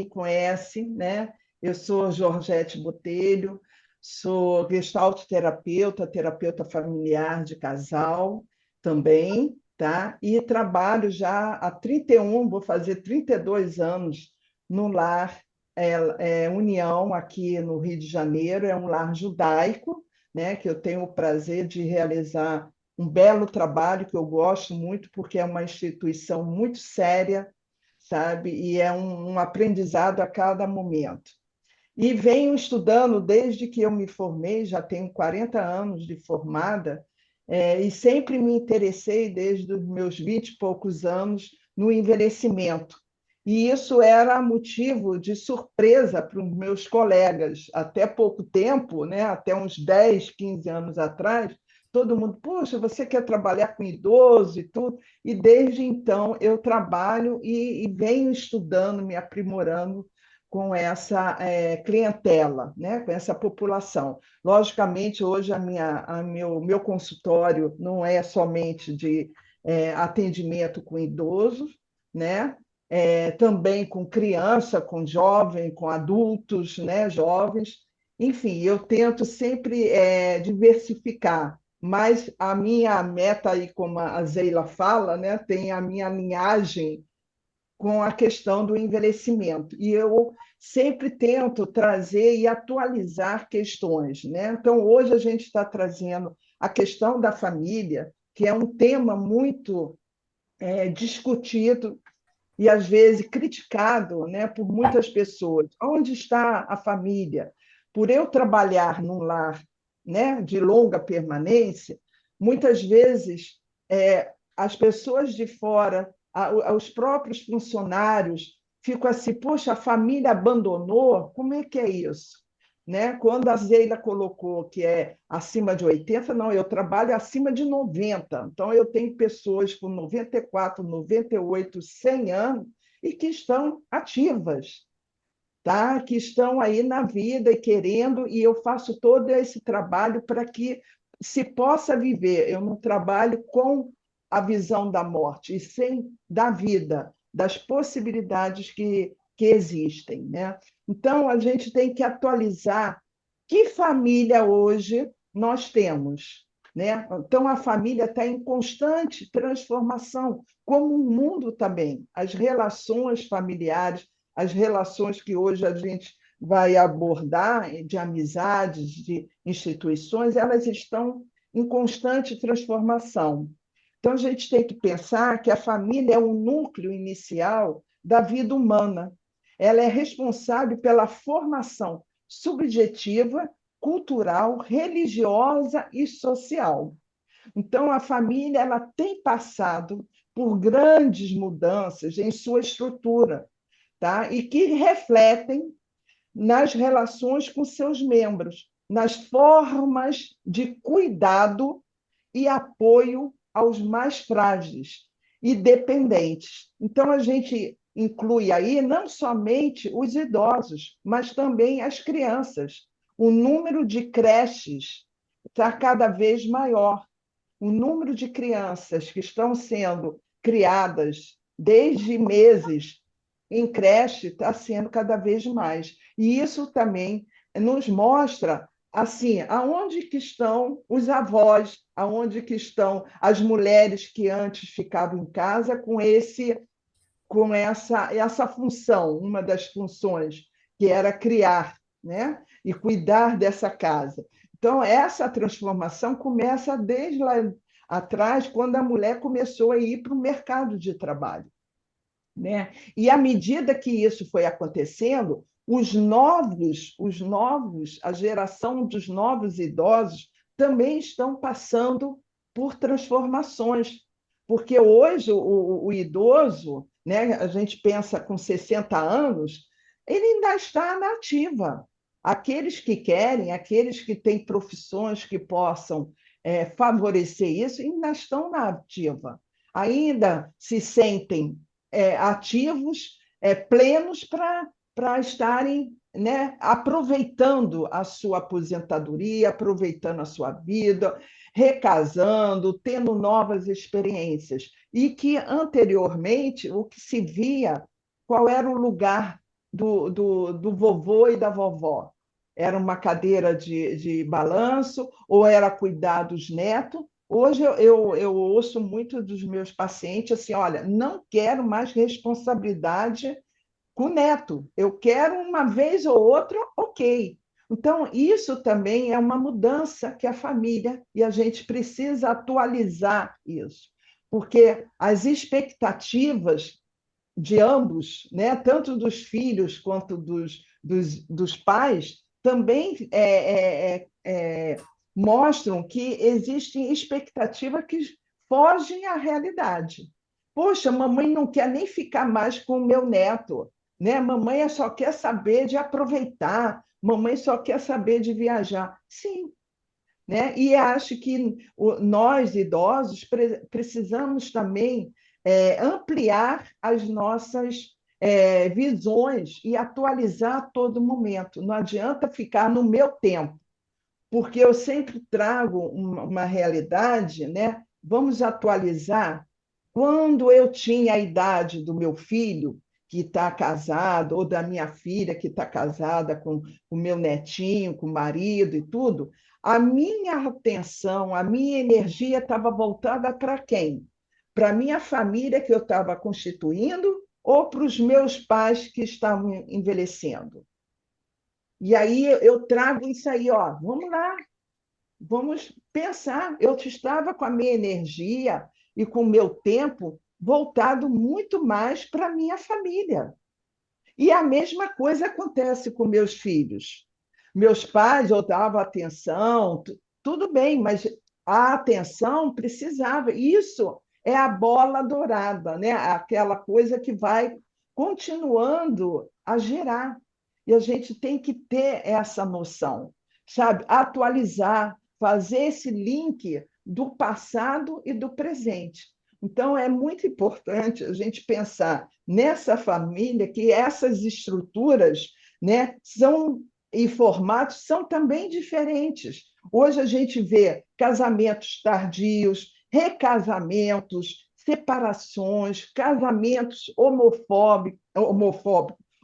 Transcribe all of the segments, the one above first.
me conhece, né? Eu sou Georgette Botelho, sou gestalt terapeuta, terapeuta familiar de casal também, tá? E trabalho já há 31, vou fazer 32 anos no lar União, aqui no Rio de Janeiro, é um lar judaico, né? Que eu tenho o prazer de realizar um belo trabalho que eu gosto muito, porque é uma instituição muito séria, sabe? E é um aprendizado a cada momento. E venho estudando desde que eu me formei, já tenho 40 anos de formada, e sempre me interessei, desde os meus 20 e poucos anos, no envelhecimento. E isso era motivo de surpresa para os meus colegas. Até pouco tempo, né, até uns 10, 15 anos atrás, todo mundo, poxa, você quer trabalhar com idoso e tudo? E desde então eu trabalho e venho estudando, me aprimorando com essa clientela, né? Com essa população. Logicamente, hoje meu consultório não é somente de atendimento com idosos, né? Também com criança, com jovem, com adultos, né? Jovens. Enfim, eu tento sempre diversificar, mas a minha meta, aí, como a Zeila fala, né? Tem a minha linhagem com a questão do envelhecimento. E eu sempre tento trazer e atualizar questões, né? Então, hoje a gente está trazendo a questão da família, que é um tema muito discutido e, às vezes, criticado, né, por muitas pessoas. Onde está a família? Por eu trabalhar num lar, né, de longa permanência, muitas vezes as pessoas de fora, os próprios funcionários, ficam assim: poxa, a família abandonou? Como é que é isso? Né? Quando a Zeila colocou que é acima de 80, não, eu trabalho acima de 90. Então, eu tenho pessoas com 94, 98, 100 anos e que estão ativas, tá? Que estão aí na vida e querendo, e eu faço todo esse trabalho para que se possa viver. Eu não trabalho com a visão da morte, e sim da vida, das possibilidades que existem, né? Então, a gente tem que atualizar que família hoje nós temos, né? Então, a família está em constante transformação, como o mundo também. As relações familiares, as relações que hoje a gente vai abordar, de amizades, de instituições, elas estão em constante transformação. Então, a gente tem que pensar que a família é o núcleo inicial da vida humana. Ela é responsável pela formação subjetiva, cultural, religiosa e social. Então, a família ela tem passado por grandes mudanças em sua estrutura, tá? E que refletem nas relações com seus membros, nas formas de cuidado e apoio aos mais frágeis e dependentes. Então, a gente inclui aí não somente os idosos, mas também as crianças. O número de creches está cada vez maior. O número de crianças que estão sendo criadas desde meses em creche está sendo cada vez mais. E isso também nos mostra assim, aonde que estão os avós, aonde que estão as mulheres que antes ficavam em casa com essa função, uma das funções que era criar, né? E cuidar dessa casa. Então, essa transformação começa desde lá atrás, quando a mulher começou a ir para o mercado de trabalho, né? E à medida que isso foi acontecendo, a geração dos novos idosos também estão passando por transformações, porque hoje o idoso, né, a gente pensa com 60 anos, ele ainda está na ativa. Aqueles que querem, aqueles que têm profissões que possam favorecer isso, ainda estão na ativa, ainda se sentem ativos, plenos para estarem, né, aproveitando a sua aposentadoria, aproveitando a sua vida, recasando, tendo novas experiências. E que anteriormente o que se via, qual era o lugar do vovô e da vovó? Era uma cadeira de balanço ou era cuidar dos netos? Hoje eu ouço muito dos meus pacientes assim, olha, não quero mais responsabilidade com o neto. Eu quero uma vez ou outra, ok. Então, isso também é uma mudança que a família, e a gente precisa atualizar isso, porque as expectativas de ambos, né, tanto dos filhos quanto dos pais, também mostram que existem expectativas que fogem à realidade. Poxa, mamãe não quer nem ficar mais com o meu neto, né? Mamãe só quer saber de aproveitar, mamãe só quer saber de viajar. Sim, né? E acho que nós, idosos, precisamos também ampliar as nossas visões e atualizar a todo momento. Não adianta ficar no meu tempo, porque eu sempre trago uma realidade, né? Vamos atualizar. Quando eu tinha a idade do meu filho, que está casado, ou da minha filha, que está casada com o meu netinho, com o marido e tudo, a minha atenção, a minha energia estava voltada para quem? Para a minha família que eu estava constituindo ou para os meus pais que estavam envelhecendo? E aí eu trago isso aí, ó, vamos lá, vamos pensar. Eu estava com a minha energia e com o meu tempo voltado muito mais para a minha família. E a mesma coisa acontece com meus filhos. Meus pais, eu dava atenção, tudo bem, mas a atenção precisava. Isso é a bola dourada, né? Aquela coisa que vai continuando a gerar. E a gente tem que ter essa noção, sabe? Atualizar, fazer esse link do passado e do presente. Então, é muito importante a gente pensar nessa família que essas estruturas, né, são e formatos são também diferentes. Hoje a gente vê casamentos tardios, recasamentos, separações, casamentos homofóbicos,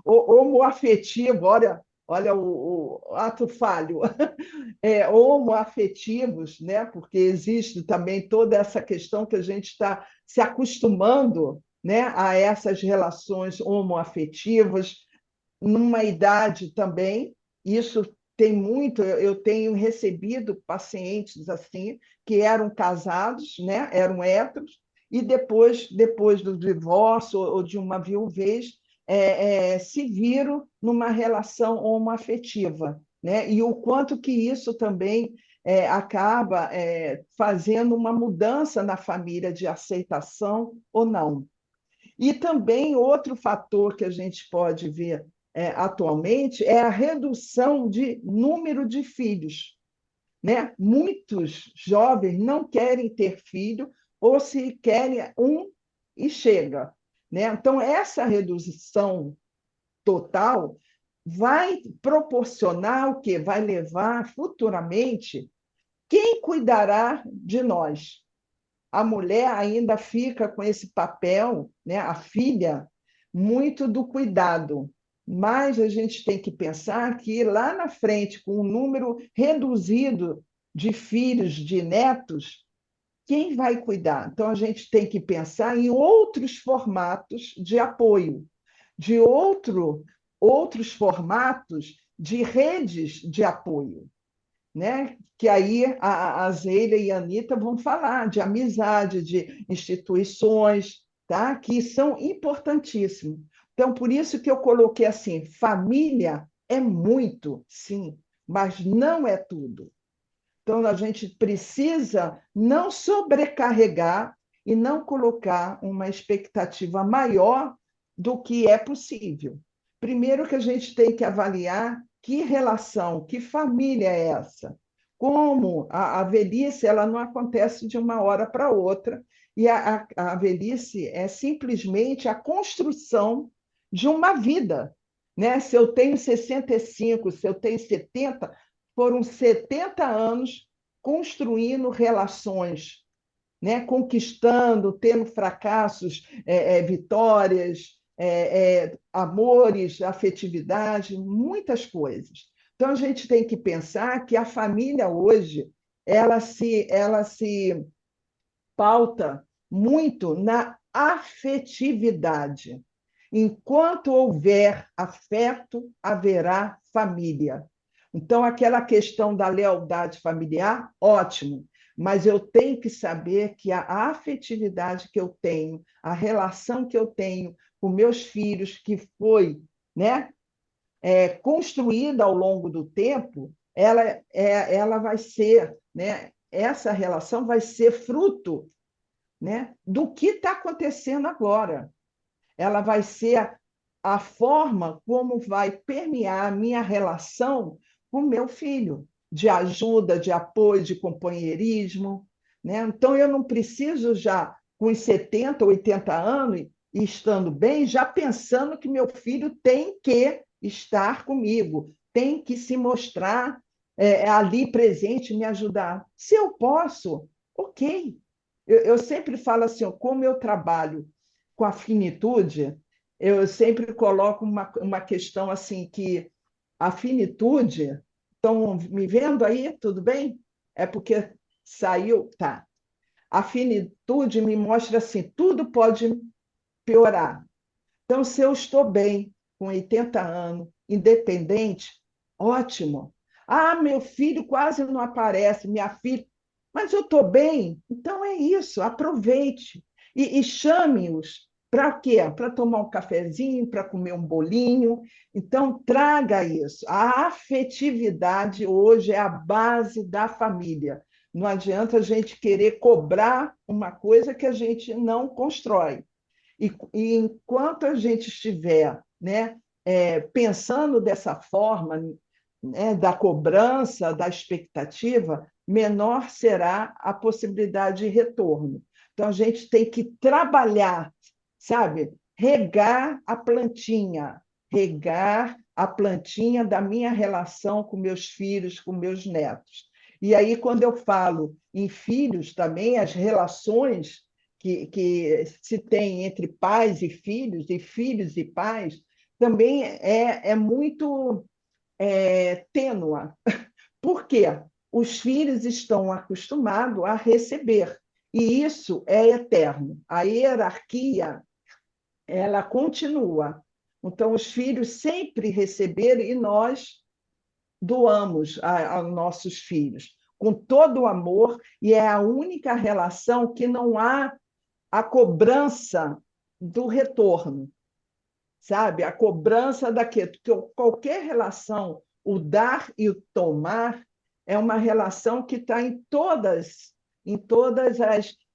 homoafetivos, olha o ato falho, homoafetivos, né? Porque existe também toda essa questão que a gente está se acostumando, né, a essas relações homoafetivas, numa idade também, isso tem muito, eu tenho recebido pacientes assim, que eram casados, né, eram héteros, e depois do divórcio ou de uma viuvez, se viram numa relação homoafetiva, né? E o quanto que isso também acaba fazendo uma mudança na família de aceitação ou não. E também outro fator que a gente pode ver atualmente é a redução de número de filhos, né? Muitos jovens não querem ter filho ou se querem um e chega, né? Então essa redução total vai proporcionar o quê? Vai levar futuramente quem cuidará de nós? A mulher ainda fica com esse papel, né, a filha, muito do cuidado. Mas a gente tem que pensar que lá na frente, com um número reduzido de filhos, de netos, quem vai cuidar? Então a gente tem que pensar em outros formatos de apoio, de outros formatos de redes de apoio, né? Que aí a Zélia e a Anitta vão falar de amizade, de instituições, tá? Que são importantíssimos. Então, por isso que eu coloquei assim: família é muito, sim, mas não é tudo. Então, a gente precisa não sobrecarregar e não colocar uma expectativa maior do que é possível. Primeiro que a gente tem que avaliar que relação, que família é essa. Como a velhice ela não acontece de uma hora para outra, e a velhice é simplesmente a construção de uma vida. Né? Se eu tenho 65, se eu tenho 70, foram 70 anos construindo relações, né? Conquistando, tendo fracassos, vitórias, amores, afetividade, muitas coisas. Então, a gente tem que pensar que a família hoje ela se pauta muito na afetividade. Enquanto houver afeto, haverá família. Então, aquela questão da lealdade familiar, ótimo, mas eu tenho que saber que a afetividade que eu tenho, a relação que eu tenho com meus filhos, que foi, né, construída ao longo do tempo, ela vai ser, né, essa relação vai ser fruto, né, do que está acontecendo agora. Ela vai ser a forma como vai permear a minha relação com meu filho, de ajuda, de apoio, de companheirismo. Né? Então, eu não preciso já, com os 70, 80 anos, e estando bem, já pensando que meu filho tem que estar comigo, tem que se mostrar ali presente, me ajudar. Se eu posso, ok. Eu sempre falo assim, ó, como eu trabalho com a finitude, eu sempre coloco uma questão assim, que a finitude, estão me vendo aí? Tudo bem? É porque saiu, tá. A finitude me mostra assim, tudo pode piorar. Então, se eu estou bem, com 80 anos, independente, ótimo. Ah, meu filho quase não aparece, minha filha. Mas eu estou bem, então é isso, aproveite. E chame-os para quê? Para tomar um cafezinho, para comer um bolinho. Então, traga isso. A afetividade hoje é a base da família. Não adianta a gente querer cobrar uma coisa que a gente não constrói. E enquanto a gente estiver, né, pensando dessa forma, né, da cobrança, da expectativa, menor será a possibilidade de retorno. Então, a gente tem que trabalhar, sabe? Regar a plantinha da minha relação com meus filhos, com meus netos. E aí, quando eu falo em filhos, também as relações que se tem entre pais e filhos e pais, também é muito tênua. Por quê? Os filhos estão acostumados a receber, e isso é eterno. A hierarquia, ela continua. Então, os filhos sempre receberam e nós doamos aos nossos filhos com todo o amor, e é a única relação que não há a cobrança do retorno, sabe? A cobrança daquilo, que qualquer relação, o dar e o tomar, é uma relação que está em todas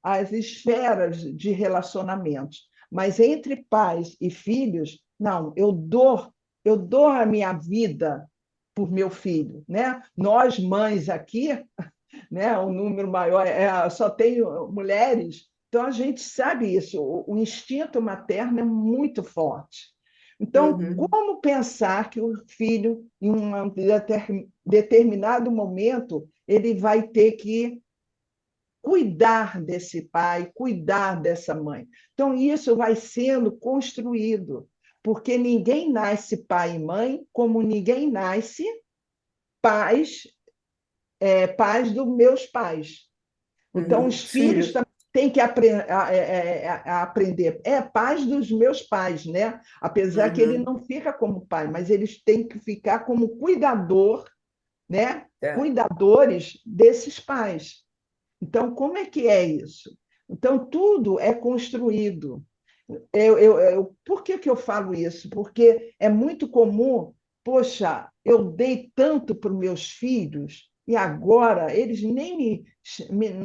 as esferas de relacionamentos. Mas entre pais e filhos, não, eu dou a minha vida por meu filho, né? Nós mães aqui, né? O número maior só tem mulheres, então a gente sabe isso. O instinto materno é muito forte. Então, Uhum. como pensar que o filho, em um determinado momento, ele vai ter que cuidar desse pai, cuidar dessa mãe? Então, isso vai sendo construído, porque ninguém nasce pai e mãe como ninguém nasce pais, pais dos meus pais. Então, Uhum. os filhos Filhos. também têm que a aprender. É pais dos meus pais, né? Apesar que ele Uhum. não fica como pai, mas eles têm que ficar como cuidador, né? É. Cuidadores desses pais. Então, como é que é isso? Então, tudo é construído. Por que eu falo isso? Porque é muito comum, poxa, eu dei tanto para os meus filhos e agora eles nem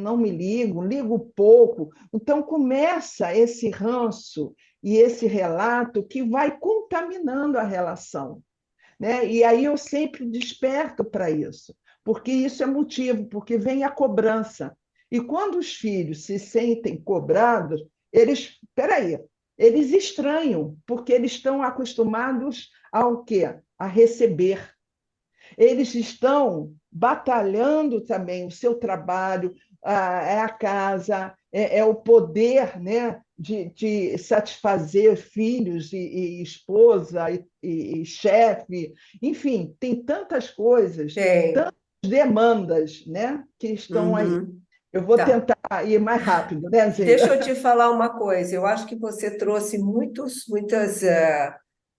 não me ligam, ligam pouco. Então começa esse ranço e esse relato que vai contaminando a relação. Né? E aí eu sempre desperto para isso, porque isso é motivo, porque vem a cobrança. E quando os filhos se sentem cobrados, espera aí, eles estranham, porque eles estão acostumados ao quê? A receber. Eles estão batalhando também o seu trabalho, é a casa, é o poder, né, de satisfazer filhos e esposa e chefe, enfim, tem tantas coisas, Tem. demandas, né, que estão aí. Uhum. Eu vou Tá. tentar ir mais rápido, né, Deixa eu Zeida? te falar uma coisa. Eu acho que você trouxe muitas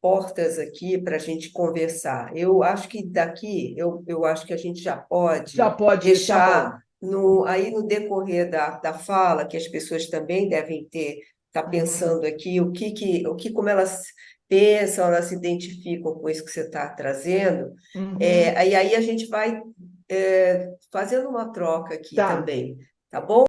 portas aqui para a gente conversar. Eu acho que daqui, eu acho que a gente já Já pode pode, tá bom. deixar aí no decorrer da fala, que as pessoas também devem estar Uhum, pensando aqui, como elas pensam, elas se identificam com isso que você está trazendo. uhum, Aí a gente vai fazendo uma troca aqui tá. também, tá bom?